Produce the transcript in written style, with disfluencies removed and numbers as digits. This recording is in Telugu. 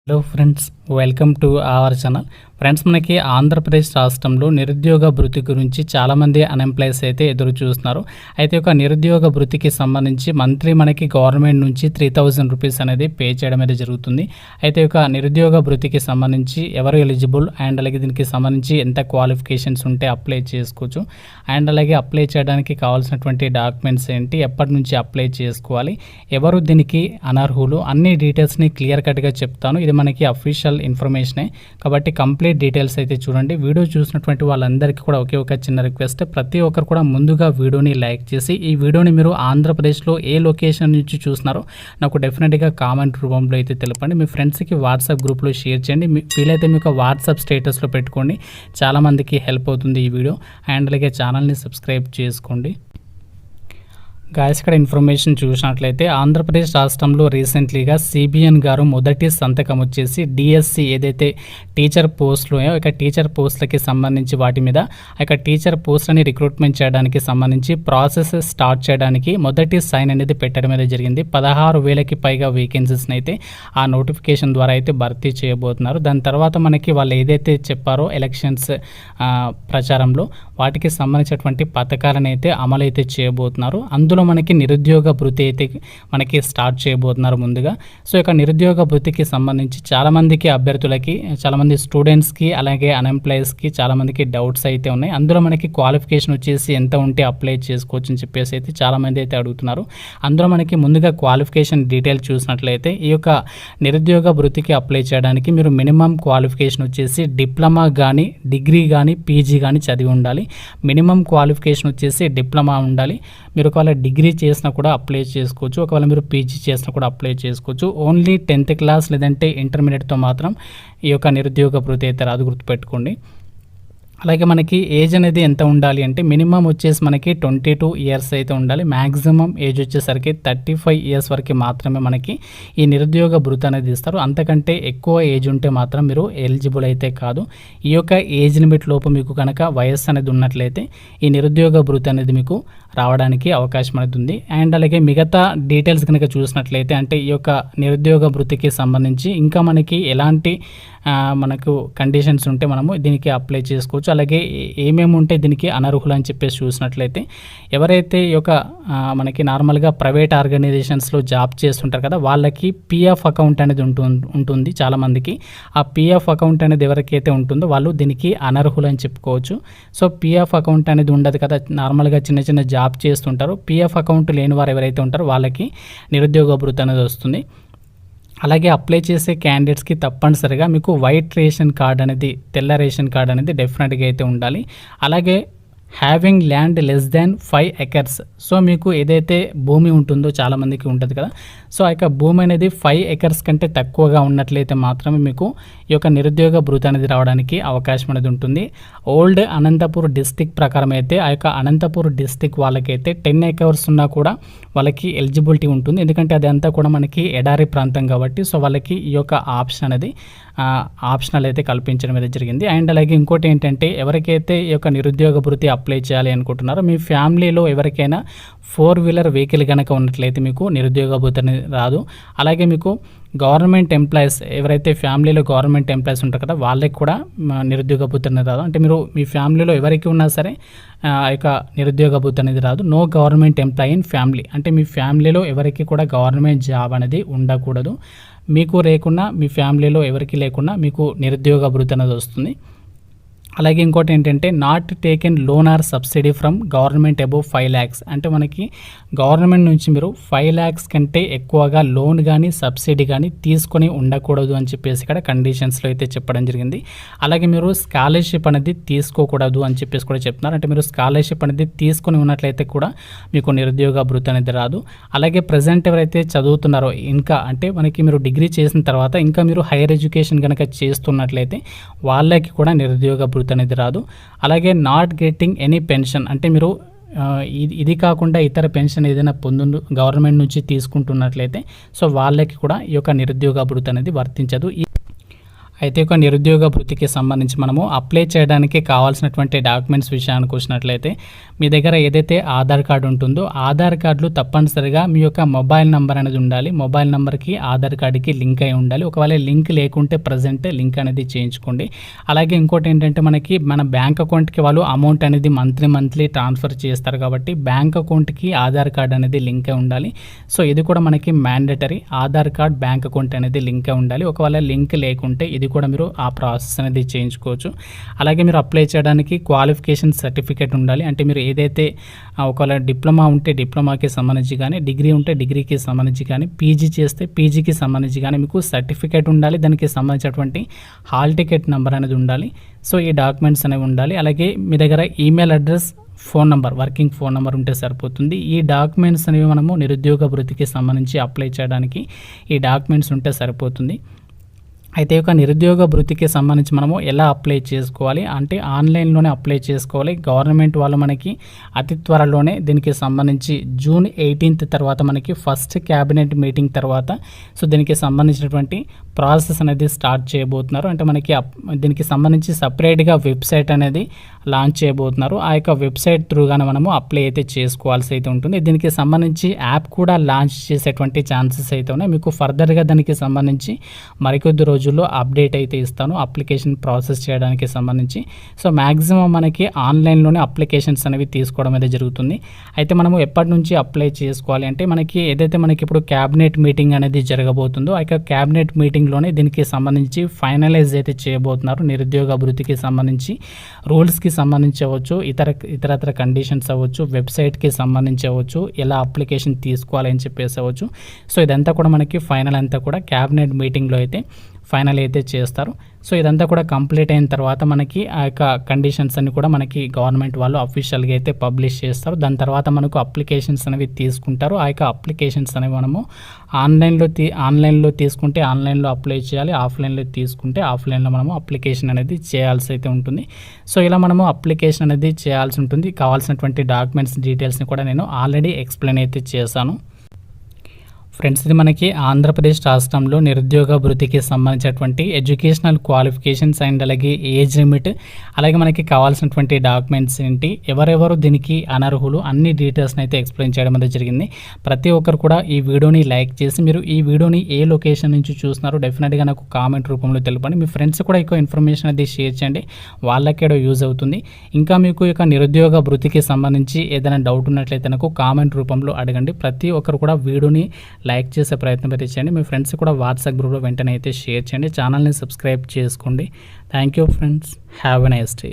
Hello friends, welcome to our channel. Friends, మనకి ఆంధ్రప్రదేశ్ రాష్ట్రంలో నిరుద్యోగ భృతి గురించి చాలామంది అన్ఎంప్లాయీస్ అయితే ఎదురు చూస్తున్నారు. అయితే ఒక నిరుద్యోగ భృతికి సంబంధించి మంత్లీ మనకి గవర్నమెంట్ నుంచి 3000 రూపీస్ అనేది పే చేయడం అనేది జరుగుతుంది. అయితే ఒక నిరుద్యోగ భృతికి సంబంధించి ఎవరు ఎలిజిబుల్ అండ్ అలాగే దీనికి సంబంధించి ఎంత క్వాలిఫికేషన్స్ ఉంటే అప్లై చేసుకోవచ్చు అండ్ అలాగే అప్లై చేయడానికి కావాల్సినటువంటి డాక్యుమెంట్స్ ఏంటి, ఎప్పటి నుంచి అప్లై చేసుకోవాలి, ఎవరు దీనికి అనర్హులు, అన్ని డీటెయిల్స్ని క్లియర్ కట్గా చెప్తాను. ఇది మనకి అఫీషియల్ ఇన్ఫర్మేషనే కాబట్టి కంప్లీట్ డీటెయిల్స్ అయితే చూడండి. వీడియో చూసినటువంటి వాళ్ళందరికీ కూడా ఒకే ఒక చిన్న రిక్వెస్ట్, ప్రతి ఒక్కరు కూడా ముందుగా వీడియోని లైక్ చేసి ఈ వీడియోని మీరు ఆంధ్రప్రదేశ్లో ఏ లొకేషన్ నుంచి చూస్తున్నారో నాకు డెఫినెట్గా కామెంట్ రూపంలో అయితే తెలపండి. మీ ఫ్రెండ్స్కి వాట్సాప్ గ్రూప్లో షేర్ చేయండి. వీలైతే మీకు వాట్సాప్ స్టేటస్లో పెట్టుకోండి, చాలామందికి హెల్ప్ అవుతుంది ఈ వీడియో. అండ్ అలాగే ఛానల్ని సబ్స్క్రైబ్ చేసుకోండి. గాయస్, ఇక్కడ ఇన్ఫర్మేషన్ చూసినట్లయితే ఆంధ్రప్రదేశ్ రాష్ట్రంలో రీసెంట్లీగా సిబిఎన్ గారు మొదటి సంతకం వచ్చేసి డిఎస్సి ఏదైతే టీచర్ పోస్టులు ఇక టీచర్ పోస్టులకి సంబంధించి వాటి మీద ఇక టీచర్ పోస్టులని రిక్రూట్మెంట్ చేయడానికి సంబంధించి ప్రాసెస్ స్టార్ట్ చేయడానికి మొదటి సైన్ అనేది పెట్టడం అనేది జరిగింది. 16,000కి పైగా వేకెన్సీస్ని అయితే ఆ నోటిఫికేషన్ ద్వారా అయితే భర్తీ చేయబోతున్నారు. దాని తర్వాత మనకి వాళ్ళు ఏదైతే చెప్పారో ఎలక్షన్స్ ప్రచారంలో వాటికి సంబంధించినటువంటి పథకాలను అయితే అమలైతే చేయబోతున్నారు. అందులో మనకి నిరుద్యోగ భృతి అయితే మనకి స్టార్ట్ చేయబోతున్నారు ముందుగా. సో ఇక నిరుద్యోగ భృతికి సంబంధించి చాలామందికి అభ్యర్థులకి, చాలామంది స్టూడెంట్స్కి అలాగే అన్ఎంప్లాయీస్కి చాలామందికి డౌట్స్ అయితే ఉన్నాయి. అందులో మనకి క్వాలిఫికేషన్ వచ్చేసి ఎంత ఉంటే అప్లై చేసుకోవచ్చు అని చెప్పేసి అయితే చాలామంది అయితే అడుగుతున్నారు. అందులో మనకి ముందుగా క్వాలిఫికేషన్ డీటెయిల్ చూసినట్లయితే ఈ యొక్క నిరుద్యోగ భృతికి అప్లై చేయడానికి మీరు మినిమం క్వాలిఫికేషన్ వచ్చేసి డిప్లొమా కానీ డిగ్రీ కానీ పీజీ కానీ చదివి ఉండాలి. మినిమం క్వాలిఫికేషన్ వచ్చేసి డిప్లొమా ఉండాలి. మీరు ఒకవేళ డిగ్రీ చేసినా కూడా అప్లై చేసుకోవచ్చు, ఒకవేళ మీరు పీజీ చేసినా కూడా అప్లై చేసుకోవచ్చు. ఓన్లీ 10th క్లాస్ లేదంటే ఇంటర్మీడియట్తో మాత్రం ఈ యొక్క నిరుద్యోగ భృతి అయితే రాదు, గుర్తుపెట్టుకోండి. అలాగే మనకి ఏజ్ అనేది ఎంత ఉండాలి అంటే మినిమం వచ్చేసి మనకి 22 ఇయర్స్ అయితే ఉండాలి. మ్యాక్సిమం ఏజ్ వచ్చేసరికి 35 ఇయర్స్ వరకు మాత్రమే మనకి ఈ నిరుద్యోగ భృతి అనేది ఇస్తారు. అంతకంటే ఎక్కువ ఏజ్ ఉంటే మాత్రం మీరు ఎలిజిబుల్ అయితే కాదు. ఈ యొక్క ఏజ్ లిమిట్ లోపు మీకు కనుక వయస్సు అనేది ఉన్నట్లయితే ఈ నిరుద్యోగ భృతి అనేది మీకు రావడానికి అవకాశం అనేది ఉంది. అండ్ అలాగే మిగతా డీటెయిల్స్ కనుక చూసినట్లయితే అంటే ఈ యొక్క నిరుద్యోగ భృతికి సంబంధించి ఇంకా మనకి ఎలాంటి మనకు కండిషన్స్ ఉంటే మనము దీనికి అప్లై చేసుకోవచ్చు, అలాగే ఏమేమి ఉంటే దీనికి అనర్హులు అని చెప్పేసి చూసినట్లయితే ఎవరైతే ఈ యొక్క మనకి నార్మల్గా ప్రైవేట్ ఆర్గనైజేషన్స్లో జాబ్ చేస్తుంటారు కదా, వాళ్ళకి పిఎఫ్ అకౌంట్ అనేది ఉంటుంది చాలామందికి. ఆ పిఎఫ్ అకౌంట్ అనేది ఎవరికైతే ఉంటుందో వాళ్ళు దీనికి అనర్హులు అని చెప్పుకోవచ్చు. సో పిఎఫ్ అకౌంట్ అనేది ఉండదు కదా, నార్మల్గా చిన్న చిన్న జాబ్ చేస్తుంటారు. పిఎఫ్ అకౌంట్ లేని వారు ఎవరైతే ఉంటారో వాళ్ళకి నిరుద్యోగ భృతి అనేది వస్తుంది. అలాగే అప్లై చేసే క్యాండిడేట్స్కి తప్పనిసరిగా మీకు వైట్ రేషన్ కార్డ్ అనేది, తెల్ల రేషన్ కార్డ్ అనేది డెఫినెట్గా అయితే ఉండాలి. అలాగే having land less than 5 acres. So మీకు ఏదైతే భూమి ఉంటుందో చాలామందికి ఉంటుంది కదా, సో ఆ యొక్క భూమి అనేది 5 acres కంటే తక్కువగా ఉన్నట్లయితే మాత్రమే మీకు ఈ యొక్క నిరుద్యోగ భృతి అనేది రావడానికి అవకాశం అనేది ఉంటుంది. ఓల్డ్ అనంతపూర్ డిస్టిక్ ప్రకారం అయితే ఆ యొక్క అనంతపూర్ డిస్టిక్ వాళ్ళకైతే 10 acres ఉన్నా కూడా వాళ్ళకి ఎలిజిబిలిటీ ఉంటుంది. ఎందుకంటే అది అంతా కూడా మనకి ఎడారి ప్రాంతం కాబట్టి సో వాళ్ళకి ఈ యొక్క ఆప్షన్ అనేది ఆప్షనల్ అయితే కల్పించడం అనేది జరిగింది. అండ్ అలాగే ఇంకోటి ఏంటంటే ఎవరికైతే ఈ యొక్క నిరుద్యోగ భృతి అప్లై చేయాలి అనుకుంటున్నారో మీ ఫ్యామిలీలో ఎవరికైనా 4-wheeler వెహికల్ కనుక ఉన్నట్లయితే మీకు నిరుద్యోగ భృతి అనేది రాదు. అలాగే మీకు గవర్నమెంట్ ఎంప్లాయీస్ ఎవరైతే ఫ్యామిలీలో గవర్నమెంట్ ఎంప్లాయీస్ ఉంటారు కదా వాళ్ళకి కూడా నిరుద్యోగ భృతి అనేది రాదు. అంటే మీరు మీ ఫ్యామిలీలో ఎవరికి ఉన్నా సరే ఆ యొక్క నిరుద్యోగ భృతి అనేది రాదు. No government employee in family, అంటే మీ ఫ్యామిలీలో ఎవరికి కూడా గవర్నమెంట్ జాబ్ అనేది ఉండకూడదు. మీకు లేకున్నా మీ ఫ్యామిలీలో ఎవరికి లేకున్నా మీకు నిరుద్యోగ భృతి అనేది వస్తుంది. అలాగే ఇంకోటి ఏంటంటే not taken loan or subsidy from government above 5 lakhs. అంటే మనకి గవర్నమెంట్ నుంచి మీరు 5 lakhs కంటే ఎక్కువగా లోన్ కానీ సబ్సిడీ కానీ తీసుకొని ఉండకూడదు అని చెప్పేసి ఇక్కడ కండిషన్స్లో అయితే చెప్పడం జరిగింది. అలాగే మీరు స్కాలర్షిప్ అనేది తీసుకోకూడదు అని చెప్పేసి కూడా చెప్తున్నారు. అంటే మీరు స్కాలర్షిప్ అనేది తీసుకొని ఉన్నట్లయితే కూడా మీకు నిరుద్యోగ భృతి అనేది రాదు. అలాగే ప్రజెంట్ ఎవరైతే చదువుతున్నారో ఇంకా అంటే మనకి మీరు డిగ్రీ చేసిన తర్వాత ఇంకా మీరు హైయర్ ఎడ్యుకేషన్ కనుక చేస్తున్నట్లయితే వాళ్ళకి కూడా నిరుద్యోగ భృతి అనేది రాదు. అలాగే నాట్ గెట్టింగ్ ఎనీ పెన్షన్, అంటే మీరు ఇది కాకుండా ఇతర పెన్షన్ ఏదైనా గవర్నమెంట్ నుంచి తీసుకుంటున్నట్లయితే సో వాళ్ళకి కూడా ఈ యొక్క నిరుద్యోగ భృతి అనేది వర్తించదు. అయితే ఒక నిరుద్యోగ వృత్తికి సంబంధించి మనము అప్లై చేయడానికి కావాల్సినటువంటి డాక్యుమెంట్స్ విషయానికి వచ్చినట్లయితే మీ దగ్గర ఏదైతే ఆధార్ కార్డు ఉంటుందో ఆధార్ కార్డులో తప్పనిసరిగా మీ యొక్క మొబైల్ నెంబర్ అనేది ఉండాలి. మొబైల్ నెంబర్కి ఆధార్ కార్డుకి లింక్ అయి ఉండాలి. ఒకవేళ లింక్ లేకుంటే ప్రజెంట్ లింక్ అనేది చేయించుకోండి. అలాగే ఇంకోటి ఏంటంటే మనకి మన బ్యాంక్ అకౌంట్కి వాళ్ళు అమౌంట్ అనేది మంత్లీ ట్రాన్స్ఫర్ చేస్తారు కాబట్టి బ్యాంక్ అకౌంట్కి ఆధార్ కార్డ్ అనేది లింక్ అయి ఉండాలి. సో ఇది కూడా మనకి mandatory. Aadhaar card bank account అనేది లింక్ అయి ఉండాలి. ఒకవేళ లింక్ లేకుంటే ఇది కూడా మీరు ఆ ప్రాసెస్ అనేది చేయించుకోవచ్చు. అలాగే మీరు అప్లై చేయడానికి క్వాలిఫికేషన్ సర్టిఫికేట్ ఉండాలి. అంటే మీరు ఏదైతే ఒకవేళ డిప్లొమా ఉంటే డిప్లొమాకి సంబంధించి కానీ, డిగ్రీ ఉంటే డిగ్రీకి సంబంధించి కానీ, పీజీ చేస్తే పీజీకి సంబంధించి కానీ మీకు సర్టిఫికేట్ ఉండాలి. దానికి సంబంధించినటువంటి హాల్ టికెట్ నెంబర్ అనేది ఉండాలి. సో ఈ డాక్యుమెంట్స్ అనేవి ఉండాలి. అలాగే మీ దగ్గర email address, phone number, working phone number ఉంటే సరిపోతుంది. ఈ డాక్యుమెంట్స్ అనేవి మనము నిరుద్యోగ వృత్తికి సంబంధించి అప్లై చేయడానికి ఈ డాక్యుమెంట్స్ ఉంటే సరిపోతుంది. అయితే ఒక నిరుద్యోగ వృత్తికి సంబంధించి మనము ఎలా అప్లై చేసుకోవాలి అంటే ఆన్లైన్లోనే అప్లై చేసుకోవాలి. గవర్నమెంట్ వాళ్ళు మనకి అతి త్వరలోనే దీనికి సంబంధించి జూన్ 18 తర్వాత మనకి ఫస్ట్ క్యాబినెట్ మీటింగ్ తర్వాత సో దీనికి సంబంధించినటువంటి ప్రాసెస్ అనేది స్టార్ట్ చేయబోతున్నారు. అంటే మనకి దీనికి సంబంధించి సపరేట్గా వెబ్సైట్ అనేది లాంచ్ చేయబోతున్నారు. ఆ యొక్క వెబ్సైట్ త్రూగానే మనము అప్లై అయితే చేసుకోవాల్సి అయితే ఉంటుంది. దీనికి సంబంధించి యాప్ కూడా లాంచ్ చేసేటువంటి ఛాన్సెస్ అయితే ఉన్నాయి. మీకు ఫర్దర్గా దానికి సంబంధించి మరికొద్ది రోజుల్లో అప్డేట్ అయితే ఇస్తాను అప్లికేషన్ ప్రాసెస్ చేయడానికి సంబంధించి. సో మ్యాక్సిమం మనకి ఆన్లైన్లోనే అప్లికేషన్స్ అనేవి తీసుకోవడం అయితే జరుగుతుంది. అయితే మనము ఎప్పటి నుంచి అప్లై చేసుకోవాలి అంటే మనకి ఏదైతే మనకి ఇప్పుడు క్యాబినెట్ మీటింగ్ అనేది జరగబోతుందో ఆ యొక్క క్యాబినెట్ మీటింగ్లోనే దీనికి సంబంధించి ఫైనలైజ్ అయితే చేయబోతున్నారు. నిరుద్యోగ అభివృద్ధికి సంబంధించి రూల్స్కి సంబంధించి అవ్వచ్చు, ఇతరత్ర కండిషన్స్ అవ్వచ్చు, వెబ్సైట్కి సంబంధించి అవ్వచ్చు, ఎలా అప్లికేషన్ తీసుకోవాలి అని చెప్పేసి అవ్వచ్చు. సో ఇదంతా కూడా మనకి ఫైనల్ అంతా కూడా క్యాబినెట్ మీటింగ్లో అయితే ఫైనల్ అయితే చేస్తారు. సో ఇదంతా కూడా కంప్లీట్ అయిన తర్వాత మనకి ఆ యొక్క కండిషన్స్ అన్ని కూడా మనకి గవర్నమెంట్ వాళ్ళు అఫీషియల్గా అయితే పబ్లిష్ చేస్తారు. దాని తర్వాత మనకు అప్లికేషన్స్ అనేవి తీసుకుంటారు. ఆ యొక్క అప్లికేషన్స్ అనేవి మనము ఆన్లైన్లో తీసుకుంటే ఆన్లైన్లో అప్లై చేయాలి, ఆఫ్లైన్లో తీసుకుంటే ఆఫ్లైన్లో మనము అప్లికేషన్ అనేది చేయాల్సి అయితే ఉంటుంది. సో ఇలా మనము అప్లికేషన్ అనేది చేయాల్సి ఉంటుంది. కావాల్సినటువంటి డాక్యుమెంట్స్ డీటెయిల్స్ని కూడా నేను ఆల్రెడీ ఎక్స్ప్లెయిన్ అయితే చేశాను. ఫ్రెండ్స్, ఇది మనకి ఆంధ్రప్రదేశ్ రాష్ట్రంలో నిరుద్యోగ వృత్తికి సంబంధించినటువంటి ఎడ్యుకేషనల్ క్వాలిఫికేషన్స్ అండ్ అలాగే ఏజ్ లిమిట్, అలాగే మనకి కావాల్సినటువంటి డాక్యుమెంట్స్ ఏంటి, ఎవరెవరు దీనికి అనర్హులు, అన్ని డీటెయిల్స్ని అయితే ఎక్స్ప్లెయిన్ చేయడం అయితే జరిగింది. ప్రతి ఒక్కరు కూడా ఈ వీడియోని లైక్ చేసి మీరు ఈ వీడియోని ఏ లొకేషన్ నుంచి చూస్తున్నారో డెఫినెట్గా నాకు కామెంట్ రూపంలో తెలపండి. మీ ఫ్రెండ్స్ కూడా ఎక్కువ ఇన్ఫర్మేషన్ అది షేర్ చేయండి, వాళ్ళకేదో యూజ్ అవుతుంది. ఇంకా మీకు ఇక నిరుద్యోగ వృత్తికి సంబంధించి ఏదైనా డౌట్ ఉన్నట్లయితే నాకు కామెంట్ రూపంలో అడగండి. ప్రతి ఒక్కరు కూడా వీడియోని లైక్ చేసే ప్రయత్నం అయితే చేయండి. మీ ఫ్రెండ్స్ కూడా వాట్సాప్ గ్రూప్లో వెంటనే అయితే షేర్ చేయండి. ఛానల్ని సబ్స్క్రైబ్ చేసుకోండి. Thank you friends, have a nice day.